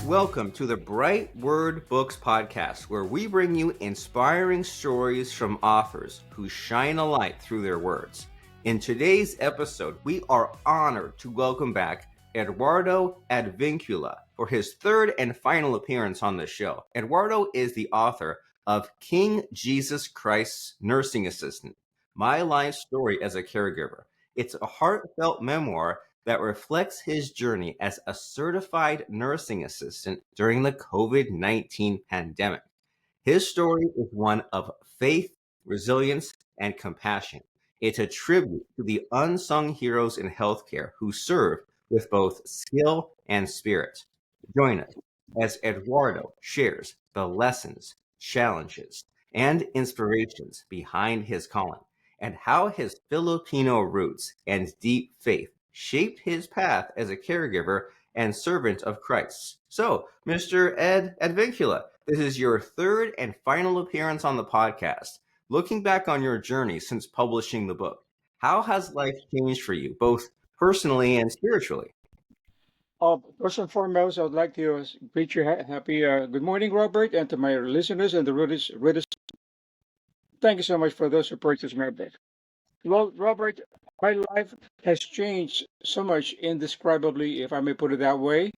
Welcome to the Bright Word Books podcast, where we bring you inspiring stories from authors who shine a light through their words. In today's episode, we are honored to welcome back Eduardo Advincula for his third and final appearance on the show. Eduardo is the author of King Jesus Christ's Nursing Assistant, My Life Story as a Caregiver. It's a heartfelt memoir that reflects his journey as a certified nursing assistant during the COVID-19 pandemic. His story is one of faith, resilience, and compassion. It's a tribute to the unsung heroes in healthcare who serve with both skill and spirit. Join us as Eduardo shares the lessons, challenges, and inspirations behind his calling, and how his Filipino roots and deep faith shaped his path as a caregiver and servant of Christ. So, Mr. Ed Advincula, this is your third and final appearance on the podcast. Looking back on your journey since publishing the book, how has life changed for you, both personally and spiritually? First and foremost, I would like to greet you happy good morning, Robert, and to my listeners and the readers. Thank you so much for those who purchased my book. Well, Robert, my life has changed so much indescribably, if I may put it that way.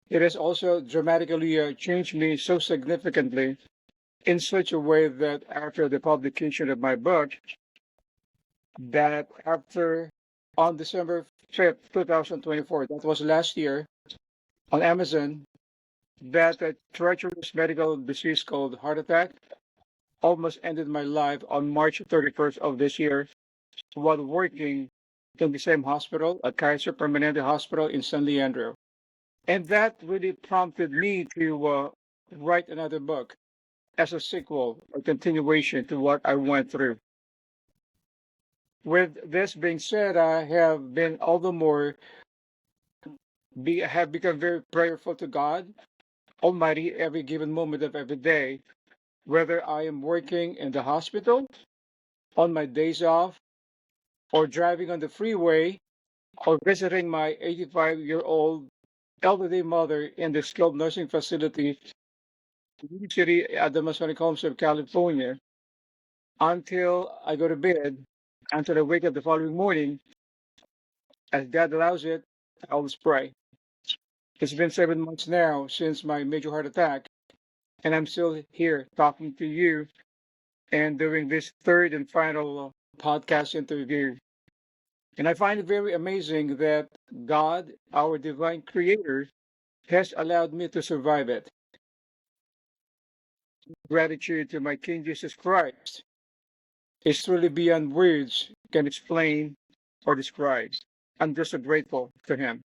It has also dramatically changed me so significantly in such a way that after the publication of my book, that after on December 5th, 2024, that was last year, on Amazon, that a treacherous medical disease called heart attack almost ended my life on March 31st of this year while working in the same hospital, at Kaiser Permanente Hospital in San Leandro. And that really prompted me to write another book as a sequel or continuation to what I went through. With this being said, I have been all the more have become very prayerful to God Almighty every given moment of every day, whether I am working in the hospital, on my days off, or driving on the freeway, or visiting my 85-year-old elderly mother in the skilled nursing facility in the city at the Masonic Homes of California, until I go to bed, until I wake up the following morning, as God allows it, I always pray. It's been 7 months now since my major heart attack, and I'm still here talking to you and doing this third and final podcast interview. And I find it very amazing that God, our divine creator, has allowed me to survive it. Gratitude to my King Jesus Christ is truly beyond words can explain or describe. I'm just so grateful to him.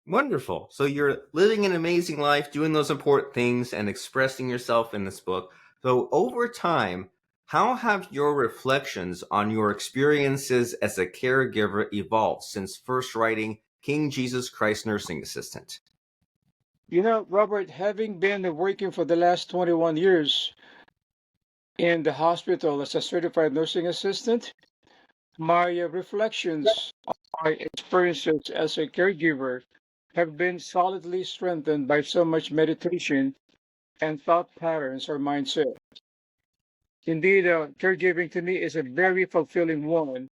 Wonderful. So you're living an amazing life, doing those important things, and expressing yourself in this book. So over time, how have your reflections on your experiences as a caregiver evolved since first writing King Jesus Christ Nursing Assistant? You know, Robert, having been working for the last 21 years in the hospital as a certified nursing assistant, my reflections on my experiences as a caregiver have been solidly strengthened by so much meditation and thought patterns or mindset. Indeed, caregiving to me is a very fulfilling one,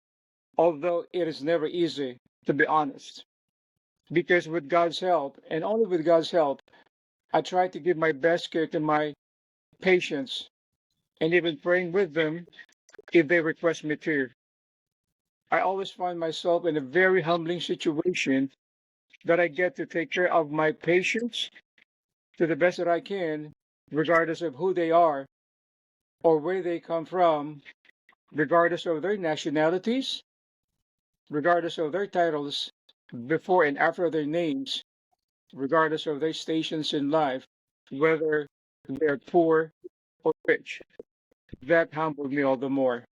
although it is never easy, to be honest. Because with God's help, and only with God's help, I try to give my best care to my patients and even praying with them if they request me to. I always find myself in a very humbling situation that I get to take care of my patients to the best that I can, regardless of who they are or where they come from, regardless of their nationalities, regardless of their titles before and after their names, regardless of their stations in life, whether they're poor or rich. That humbled me all the more.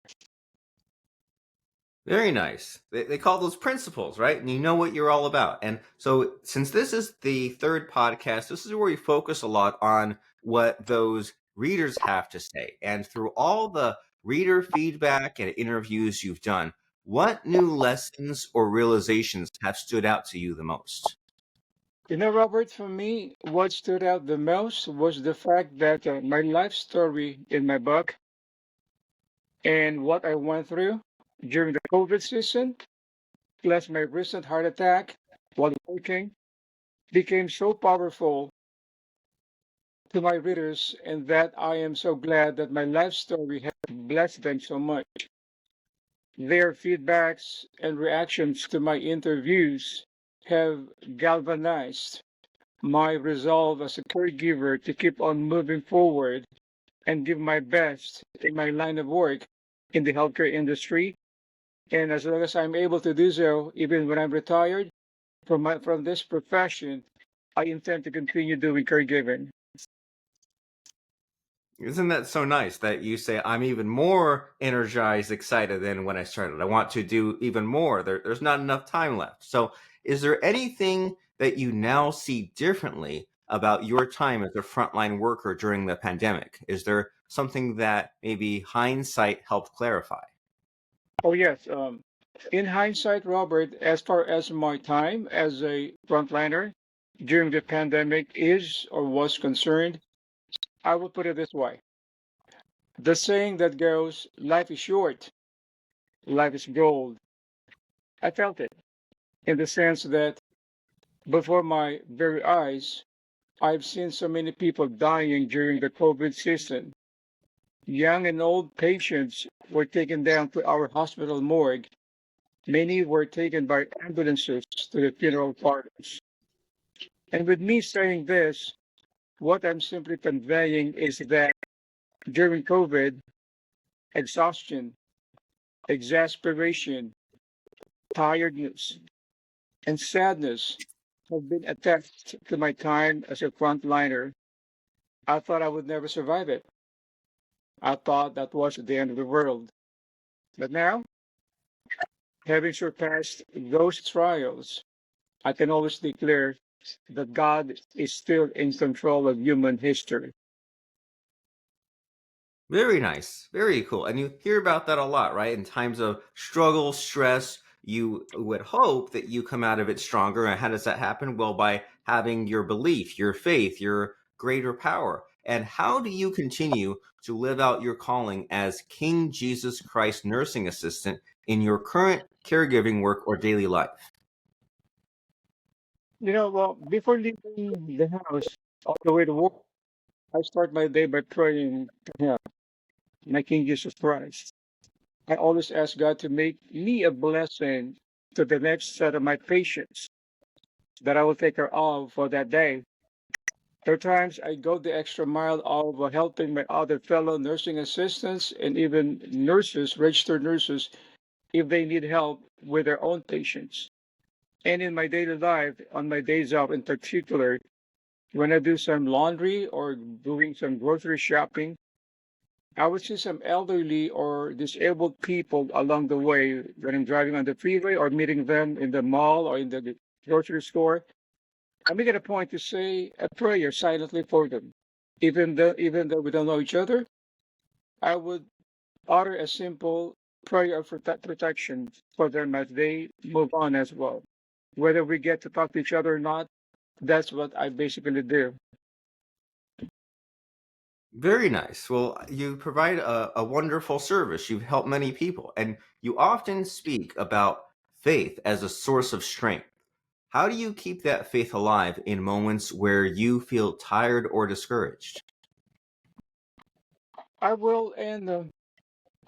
Very nice. They call those principles, right? And you know what you're all about. And so, since this is the third podcast, this is where we focus a lot on what those readers have to say. And through all the reader feedback and interviews you've done, what new lessons or realizations have stood out to you the most? Robert, for me, what stood out the most was the fact that my life story in my book and what I went through during the COVID season, plus my recent heart attack while working, became so powerful to my readers, and that I am so glad that my life story has blessed them so much. Their feedbacks and reactions to my interviews have galvanized my resolve as a caregiver to keep on moving forward and give my best in my line of work in the healthcare industry. And as long as I'm able to do so, even when I'm retired from this profession, I intend to continue doing caregiving. Isn't that so nice that you say, I'm even more energized, excited than when I started? I want to do even more. There's not enough time left. So, is there anything that you now see differently about your time as a frontline worker during the pandemic? Is there something that maybe hindsight helped clarify? Oh, yes. In hindsight, Robert, as far as my time as a frontliner during the pandemic is or was concerned, I will put it this way. The saying that goes, life is short, life is gold. I felt it in the sense that before my very eyes, I've seen so many people dying during the COVID season. Young and old patients were taken down to our hospital morgue. Many were taken by ambulances to the funeral parlors. And with me saying this, what I'm simply conveying is that during COVID, exhaustion, exasperation, tiredness, and sadness have been attached to my time as a frontliner. I thought I would never survive it. I thought that was the end of the world. But now, having surpassed those trials, I can always declare that God is still in control of human history. Very nice. Very cool. And you hear about that a lot, right? In times of struggle, stress, you would hope that you come out of it stronger. And how does that happen? Well, by having your belief, your faith, your greater power. And how do you continue to live out your calling as King Jesus Christ nursing assistant in your current caregiving work or daily life? Well, before leaving the house all the way to work, I start my day by praying to Him, my King Jesus Christ. I always ask God to make me a blessing to the next set of my patients that I will take care of for that day. There are times I go the extra mile of helping my other fellow nursing assistants and even nurses, registered nurses, if they need help with their own patients. And in my daily life, on my days off in particular, when I do some laundry or doing some grocery shopping, I would see some elderly or disabled people along the way when I'm driving on the freeway or meeting them in the mall or in the grocery store. I make it a point to say a prayer silently for them. Even though we don't know each other, I would utter a simple prayer of protection for them as they move on as well. Whether we get to talk to each other or not, that's what I basically do. Very nice. Well, you provide a wonderful service. You've helped many people, and you often speak about faith as a source of strength. How do you keep that faith alive in moments where you feel tired or discouraged? I will, and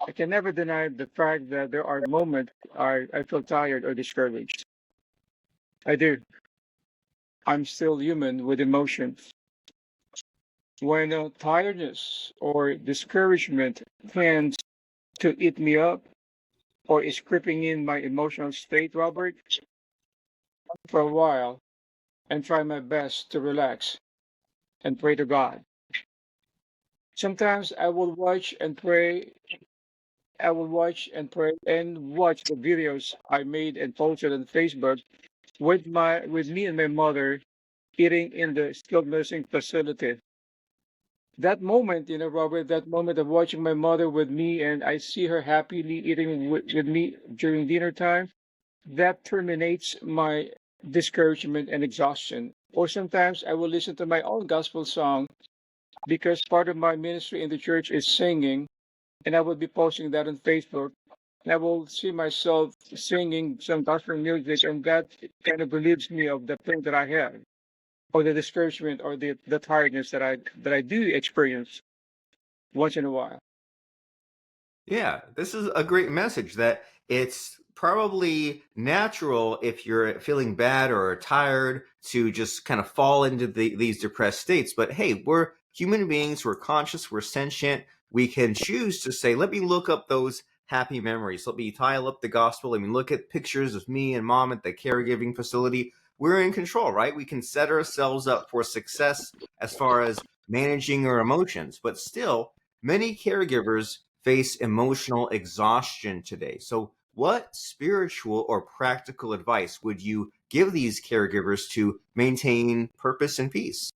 I can never deny the fact that there are moments I feel tired or discouraged. I do. I'm still human with emotions. When tiredness or discouragement tends to eat me up or is creeping in my emotional state, Robert, for a while and try my best to relax and pray to God. Sometimes I will watch and pray. I will watch and pray and watch the videos I made and posted on Facebook with me and my mother eating in the skilled nursing facility. That moment, Robert, that moment of watching my mother with me and I see her happily eating with me during dinner time, that terminates my discouragement and exhaustion. Or sometimes I will listen to my own gospel song because part of my ministry in the church is singing, and I will be posting that on Facebook. And I will see myself singing some gospel music, and that kind of relieves me of the pain that I have, or the discouragement, or the tiredness that I do experience once in a while. Yeah, this is a great message that it's probably natural if you're feeling bad or tired to just kind of fall into these depressed states. But hey, we're human beings, we're conscious, we're sentient. We can choose to say, let me look up those happy memories. Let me dial up the gospel. Let me look at pictures of me and mom at the caregiving facility. We're in control, right? We can set ourselves up for success as far as managing our emotions. But still, many caregivers face emotional exhaustion today. So, what spiritual or practical advice would you give these caregivers to maintain purpose and peace?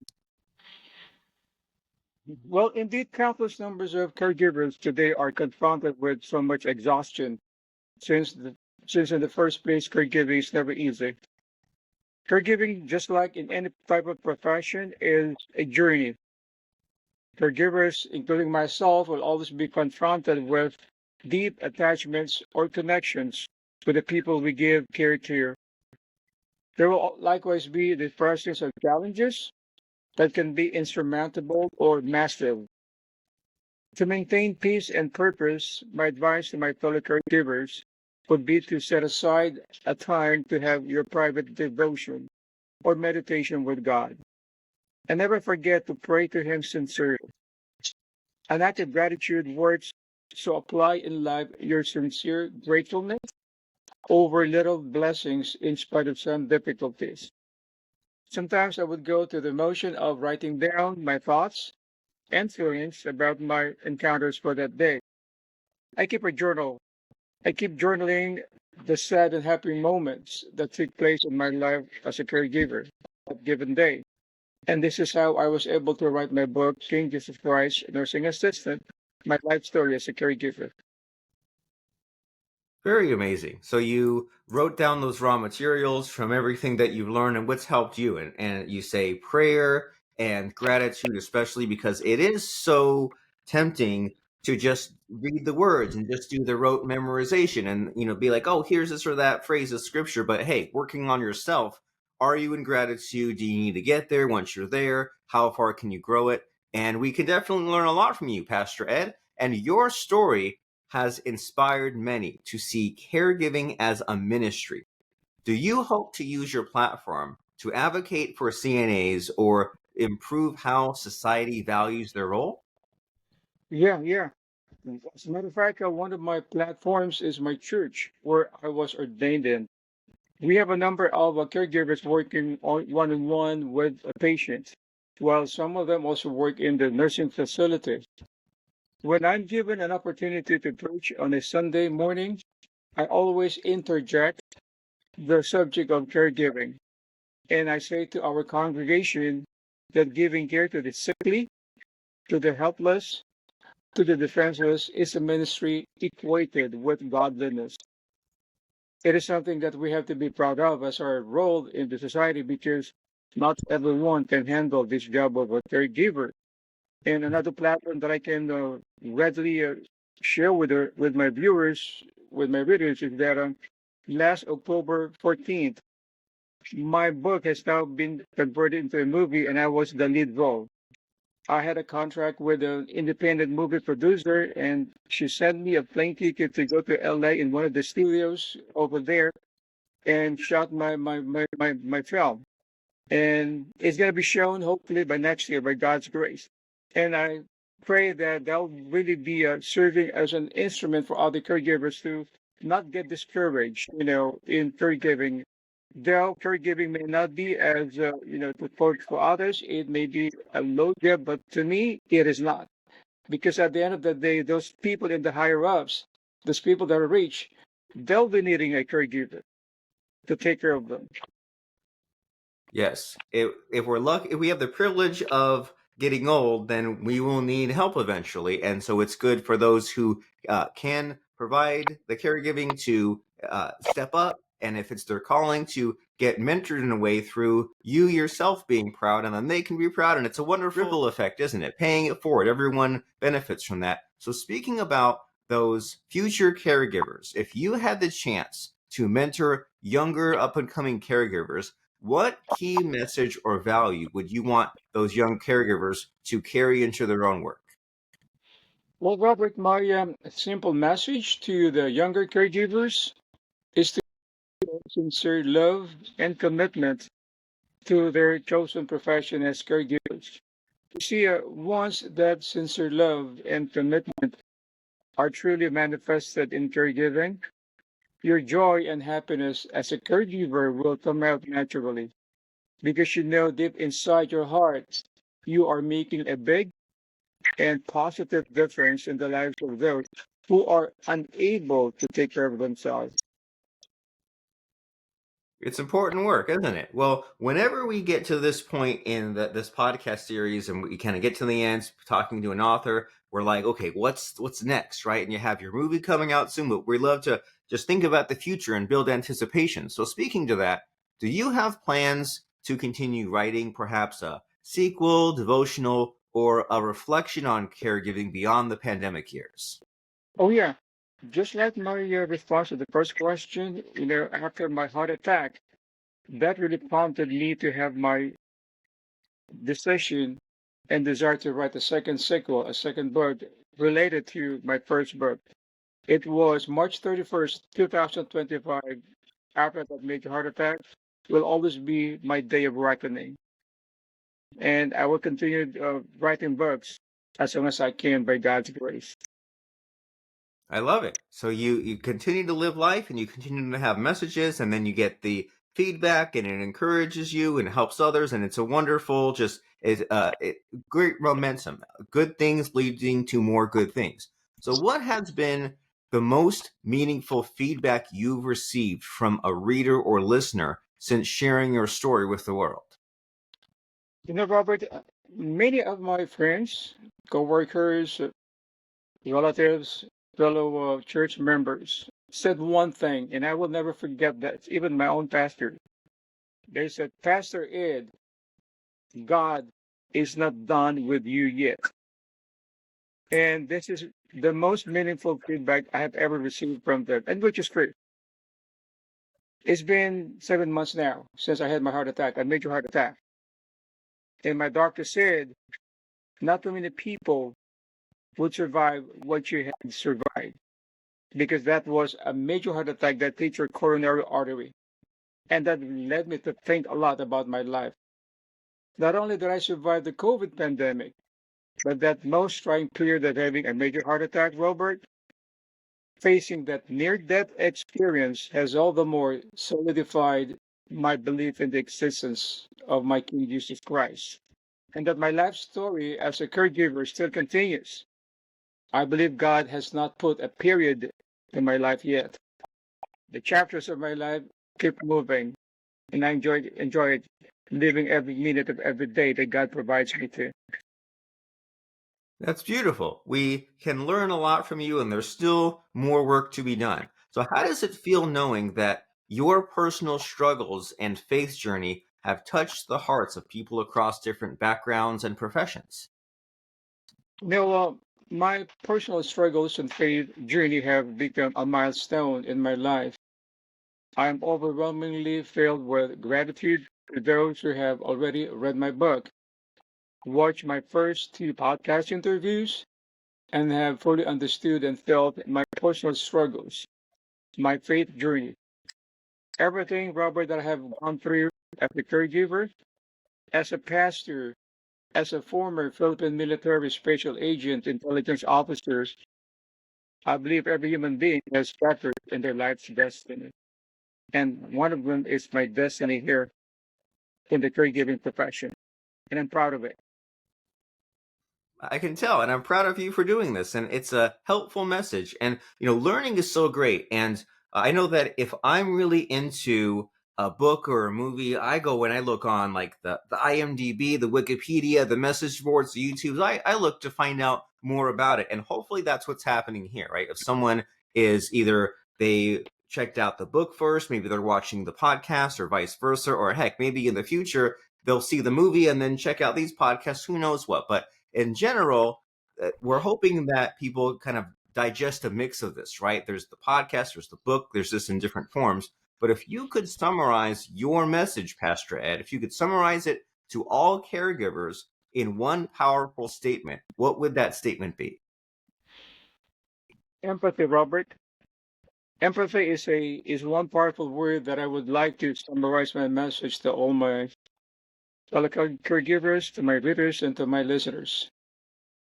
Well, indeed, countless numbers of caregivers today are confronted with so much exhaustion since since in the first place, caregiving is never easy. Caregiving, just like in any type of profession, is a journey. Caregivers, including myself, will always be confronted with deep attachments or connections with the people we give care to. There will likewise be the presence of challenges that can be insurmountable or massive. To maintain peace and purpose, my advice to my fellow caregivers would be to set aside a time to have your private devotion or meditation with God. And never forget to pray to Him sincerely. An act of gratitude works, so apply in life your sincere gratefulness over little blessings in spite of some difficulties. Sometimes I would go to the motion of writing down my thoughts and feelings about my encounters for that day. I keep a journal. I keep journaling the sad and happy moments that took place in my life as a caregiver at given day. And this is how I was able to write my book, King Jesus Christ, Nursing Assistant, my life story as a caregiver. Very amazing. So you wrote down those raw materials from everything that you've learned and what's helped you. And you say prayer and gratitude, especially because it is so tempting to just read the words and just do the rote memorization and be like, oh, here's this or that phrase of scripture. But hey, working on yourself, are you in gratitude? Do you need to get there? Once you're there, how far can you grow it? And we can definitely learn a lot from you, Pastor Ed. And your story has inspired many to see caregiving as a ministry. Do you hope to use your platform to advocate for CNAs or improve how society values their role? Yeah, yeah. As a matter of fact, one of my platforms is my church where I was ordained in. We have a number of caregivers working on one-on-one with a patient, while some of them also work in the nursing facilities. When I'm given an opportunity to preach on a Sunday morning, I always interject the subject of caregiving. And I say to our congregation that giving care to the sickly, to the helpless, to the defenseless is a ministry equated with godliness. It is something that we have to be proud of as our role in the society because not everyone can handle this job of a caregiver. And another platform that I can readily share with my viewers, with my readers, is that last October 14th, my book has now been converted into a movie, and I was the lead role. I had a contract with an independent movie producer, and she sent me a plane ticket to go to LA in one of the studios over there and shot my film. And it's going to be shown hopefully by next year by God's grace. And I pray that that'll really be serving as an instrument for other caregivers to not get discouraged, in caregiving. Though caregiving may not be as, for others, it may be a low job, but to me, it is not. Because at the end of the day, those people in the higher ups, those people that are rich, they'll be needing a caregiver to take care of them. Yes. If we're lucky, if we have the privilege of getting old, then we will need help eventually. And so it's good for those who can provide the caregiving to step up And if it's their calling to get mentored in a way through you yourself being proud, and then they can be proud. And it's a wonderful ripple effect, isn't it? Paying it forward. Everyone benefits from that. So speaking about those future caregivers, if you had the chance to mentor younger up and coming caregivers, what key message or value would you want those young caregivers to carry into their own work? Well, Robert, my simple message to the younger caregivers is to show sincere love and commitment to their chosen profession as caregivers. You see, once that sincere love and commitment are truly manifested in caregiving, your joy and happiness as a caregiver will come out naturally because you know deep inside your heart you are making a big and positive difference in the lives of those who are unable to take care of themselves. It's important work, isn't it? Well, whenever we get to this point in this podcast series and we kind of get to the end, talking to an author, we're like, okay, what's next, right? And you have your movie coming out soon, but we love to just think about the future and build anticipation. So speaking to that, do you have plans to continue writing perhaps a sequel, devotional, or a reflection on caregiving beyond the pandemic years? Oh, yeah. Just like my response to the first question, after my heart attack, that really prompted me to have my decision and desire to write a second sequel, a second book related to my first book. It was March 31st, 2025. After that major heart attack, will always be my day of reckoning. And I will continue writing books as long as I can by God's grace. I love it. So you continue to live life and you continue to have messages, and then you get the feedback and it encourages you and helps others, and it's a wonderful great momentum. Good things leading to more good things. So what has been the most meaningful feedback you've received from a reader or listener since sharing your story with the world? Robert, many of my friends, coworkers, relatives, fellow church members said one thing, and I will never forget that. Even my own pastor, they said, Pastor Ed, God is not done with you yet. And this is the most meaningful feedback I have ever received from them, and which is true. It's been 7 months now since I had my heart attack, a major heart attack. And my doctor said, not too many people would survive what you had survived, because that was a major heart attack that hit your coronary artery. And that led me to think a lot about my life. Not only did I survive the COVID pandemic, but that most trying period of having a major heart attack, Robert, facing that near-death experience has all the more solidified my belief in the existence of my King Jesus Christ, and that my life story as a caregiver still continues. I believe God has not put a period in my life yet. The chapters of my life keep moving, and I enjoy it, living every minute of every day that God provides me to. That's beautiful. We can learn a lot from you, and there's still more work to be done. So, how does it feel knowing that your personal struggles and faith journey have touched the hearts of people across different backgrounds and professions? My personal struggles and faith journey have become a milestone in my life. I am overwhelmingly filled with gratitude to those who have already read my book, watched my first two podcast interviews, and have fully understood and felt my personal struggles, my faith journey. Everything, Robert, that I have gone through as a caregiver, as a pastor, as a former Philippine military special agent, intelligence officers, I believe every human being has chapters in their life's destiny. And one of them is my destiny here in the caregiving profession. And I'm proud of it. I can tell, and I'm proud of you for doing this. And it's a helpful message. And learning is so great. And I know that if I'm really into a book or a movie, I go and I look on like the IMDb, the Wikipedia, the message boards, the YouTubes. I look to find out more about it. And hopefully that's what's happening here, right? If someone is either they checked out the book first. Maybe they're watching the podcast or vice versa. Or heck, maybe in the future, they'll see the movie and then check out these podcasts. Who knows what? But in general, we're hoping that people kind of digest a mix of this, right? There's the podcast, there's the book, there's this in different forms. But if you could summarize your message, Pastor Ed, if you could summarize it to all caregivers in one powerful statement, what would that statement be? Empathy, Robert. Empathy is one powerful word that I would like to summarize my message to all my fellow caregivers, to my readers, and to my listeners.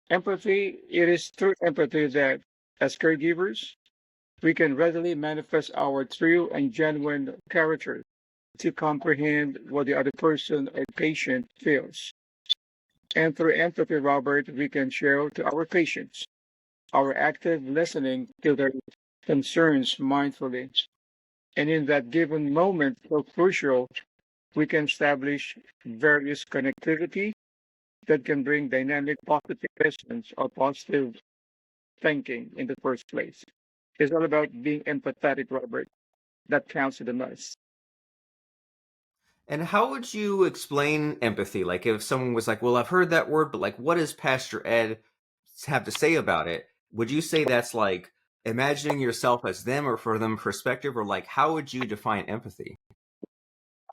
Empathy, it is through empathy that, as caregivers, we can readily manifest our true and genuine character to comprehend what the other person or patient feels. And through empathy, Robert, we can share to our patients our active listening to their concerns mindfully. And in that given moment, so crucial, we can establish various connectivity that can bring dynamic positive lessons or positive thinking in the first place. It's all about being empathetic, Robert. That counts the most. And how would you explain empathy? Like if someone was like, well, I've heard that word, but like, what does Pastor Ed have to say about it? Would you say that's like imagining yourself as them or for them perspective, or like, how would you define empathy?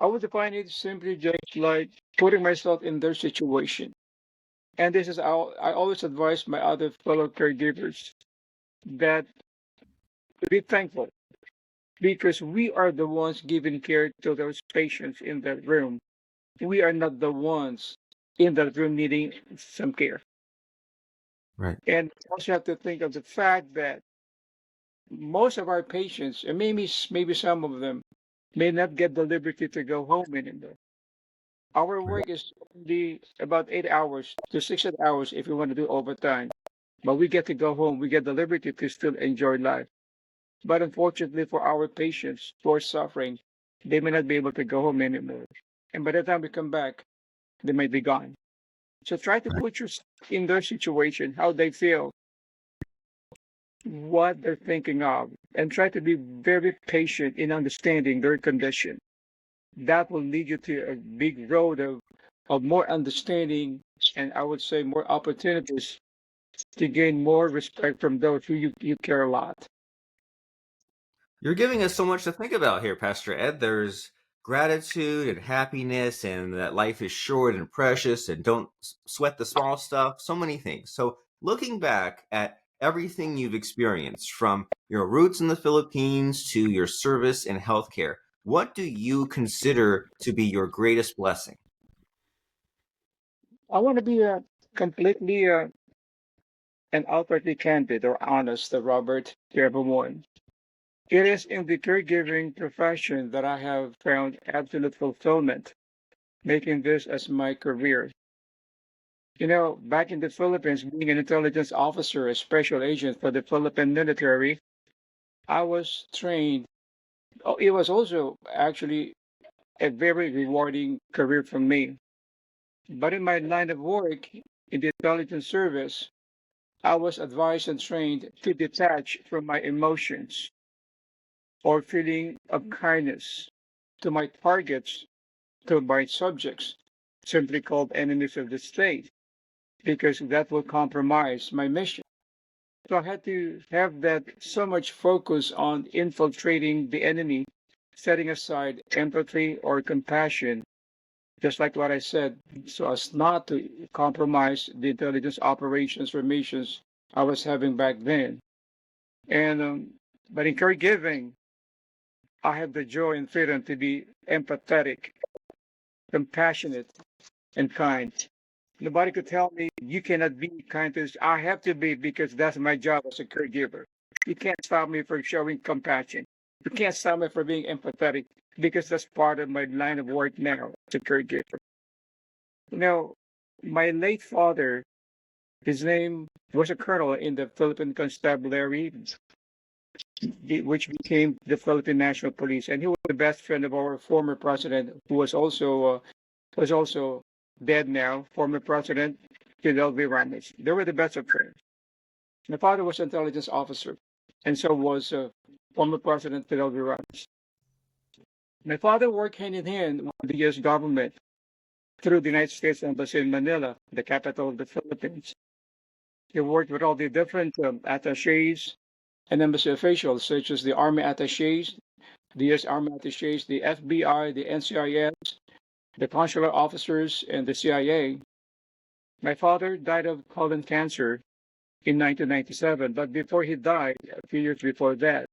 I would define it simply just like putting myself in their situation. And this is how I always advise my other fellow caregivers that to be thankful because we are the ones giving care to those patients in that room. We are not the ones in that room needing some care. Right. And also have to think of the fact that most of our patients, and maybe some of them, may not get the liberty to go home anymore. Our Right. work is only about 8 hours to 6 hours if we want to do overtime. But we get to go home. We get the liberty to still enjoy life. But unfortunately for our patients who are suffering, they may not be able to go home anymore. And by the time we come back, they might be gone. So try to Right. put yourself in their situation, how they feel, what they're thinking of, and try to be very patient in understanding their condition. That will lead you to a big road of more understanding and I would say more opportunities to gain more respect from those who you care a lot. You're giving us so much to think about here, Pastor Ed. There's gratitude and happiness, and that life is short and precious, and don't sweat the small stuff. So many things. So, looking back at everything you've experienced from your roots in the Philippines to your service in healthcare, what do you consider to be your greatest blessing? I want to be completely and outrightly candid or honest, Robert, to everyone. It is in the caregiving profession that I have found absolute fulfillment, making this as my career. You know, back in the Philippines, being an intelligence officer, a special agent for the Philippine military, I was trained. Oh, it was also actually a very rewarding career for me. But in my line of work in the intelligence service, I was advised and trained to detach from my emotions or feeling of kindness to my targets, to my subjects, simply called enemies of the state, because that will compromise my mission. So I had to have that so much focus on infiltrating the enemy, setting aside empathy or compassion, just like what I said, so as not to compromise the intelligence operations or missions I was having back then. And but in caregiving, I have the joy and freedom to be empathetic, compassionate, and kind. Nobody could tell me you cannot be kind to this. I have to be because that's my job as a caregiver. You can't stop me from showing compassion. You can't stop me from being empathetic because that's part of my line of work now as a caregiver. You know, my late father, his name was a colonel in the Philippine Constabulary, which became the Philippine National Police, and he was the best friend of our former president, who was also dead now, former President Fidel V. Ramos. They were the best of friends. My father was an intelligence officer, and so was former President Fidel Rivas. My father worked hand in hand with the U.S. government through the United States Embassy in Manila, the capital of the Philippines. He worked with all the different attaches and embassy officials, such as the Army attaches, the U.S. Army attaches, the FBI, the NCIS, the consular officers, and the CIA. My father died of colon cancer in 1997, but before he died, a few years before that,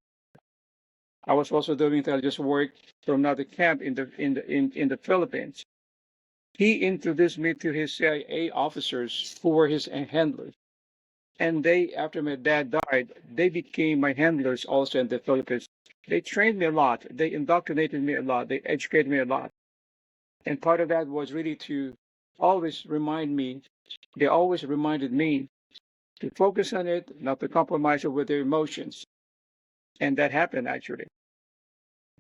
I was also doing intelligence work from another camp in the Philippines. He introduced me to his CIA officers who were his handlers. And they, after my dad died, they became my handlers also in the Philippines. They trained me a lot. They indoctrinated me a lot. They educated me a lot. And part of that was really to always remind me, they always reminded me to focus on it, not to compromise it with their emotions. And that happened actually.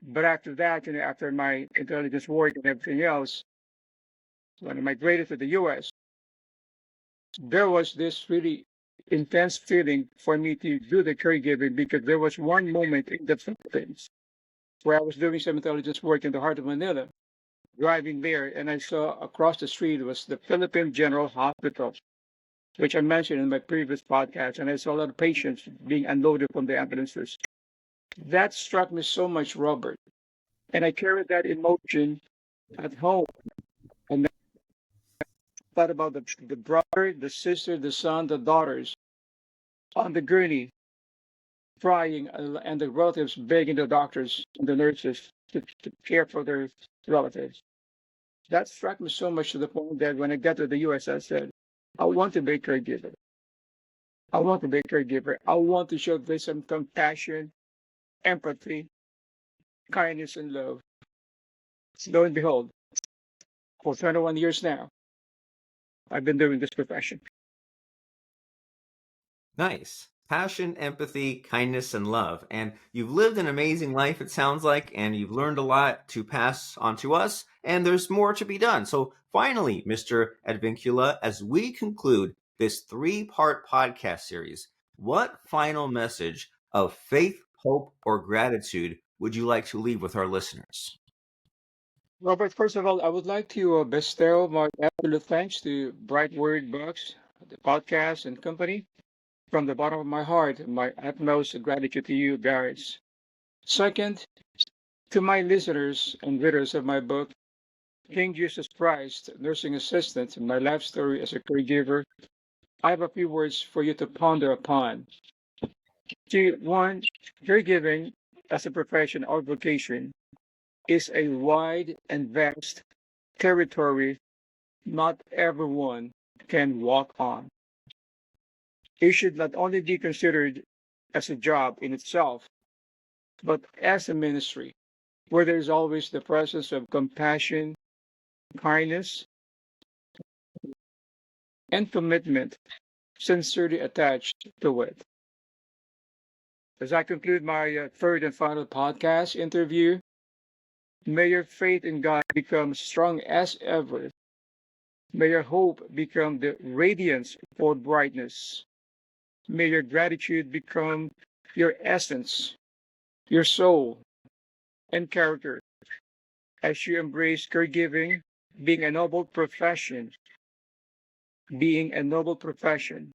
But after that, after my intelligence work and everything else, when I migrated to the US, there was this really intense feeling for me to do the caregiving because there was one moment in the Philippines where I was doing some intelligence work in the heart of Manila, driving there, and I saw across the street was the Philippine General Hospital, which I mentioned in my previous podcast, and I saw a lot of patients being unloaded from the ambulances. That struck me so much, Robert, and I carried that emotion at home. And I thought about the brother, the sister, the son, the daughters on the gurney crying, and the relatives begging the doctors and the nurses to care for their relatives. That struck me so much to the point that when I got to the US, I said, I want to be a caregiver. I want to be a caregiver. I want to show this some compassion, empathy, kindness, and love. Lo and behold, for 21 years now, I've been doing this profession. Nice. Passion, empathy, kindness, and love. And you've lived an amazing life, it sounds like, and you've learned a lot to pass on to us, and there's more to be done. So finally, Mr. Advincula, as we conclude this three-part podcast series, what final message of faith, hope, or gratitude would you like to leave with our listeners? Robert, first of all, I would like to bestow my absolute thanks to Bright Word Books, the podcast and company. From the bottom of my heart, my utmost gratitude to you guys. Second, to my listeners and readers of my book, King Jesus Christ, Nursing Assistant, My Life Story as a Caregiver, I have a few words for you to ponder upon. One, caregiving as a profession or vocation is a wide and vast territory not everyone can walk on. It should not only be considered as a job in itself, but as a ministry, where there is always the presence of compassion, kindness, and commitment sincerely attached to it. As I conclude my third and final podcast interview, may your faith in God become strong as ever. May your hope become the radiance for brightness. May your gratitude become your essence, your soul, and character as you embrace caregiving, being a noble profession, being a noble profession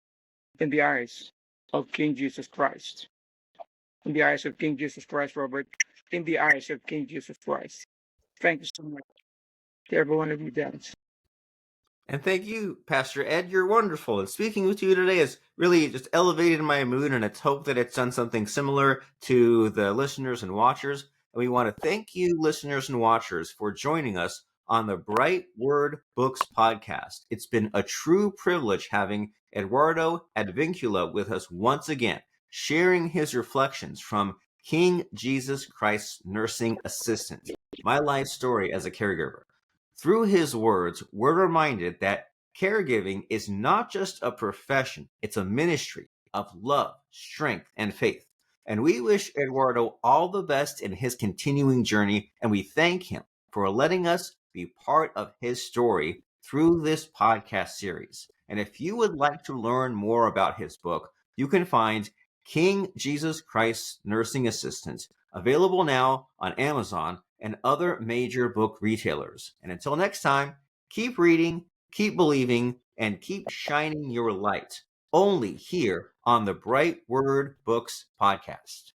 in the eyes of King Jesus Christ. In the eyes of King Jesus Christ, Robert, in the eyes of King Jesus Christ. Thank you so much to every one of you guys. And thank you, Pastor Ed. You're wonderful. And speaking with you today has really just elevated my mood, and it's hope that it's done something similar to the listeners and watchers. And we want to thank you, listeners and watchers, for joining us on the Bright Word Books podcast. It's been a true privilege having Eduardo Advincula with us once again, sharing his reflections from King Jesus Christ's nursing assistant, my life story as a caregiver. Through his words, we're reminded that caregiving is not just a profession, it's a ministry of love, strength, and faith. And we wish Eduardo all the best in his continuing journey, and we thank him for letting us be part of his story through this podcast series. And if you would like to learn more about his book, you can find King Jesus Christ Nursing Assistant, available now on Amazon and other major book retailers. And until next time, keep reading, keep believing, and keep shining your light. Only here on the Bright Word Books podcast.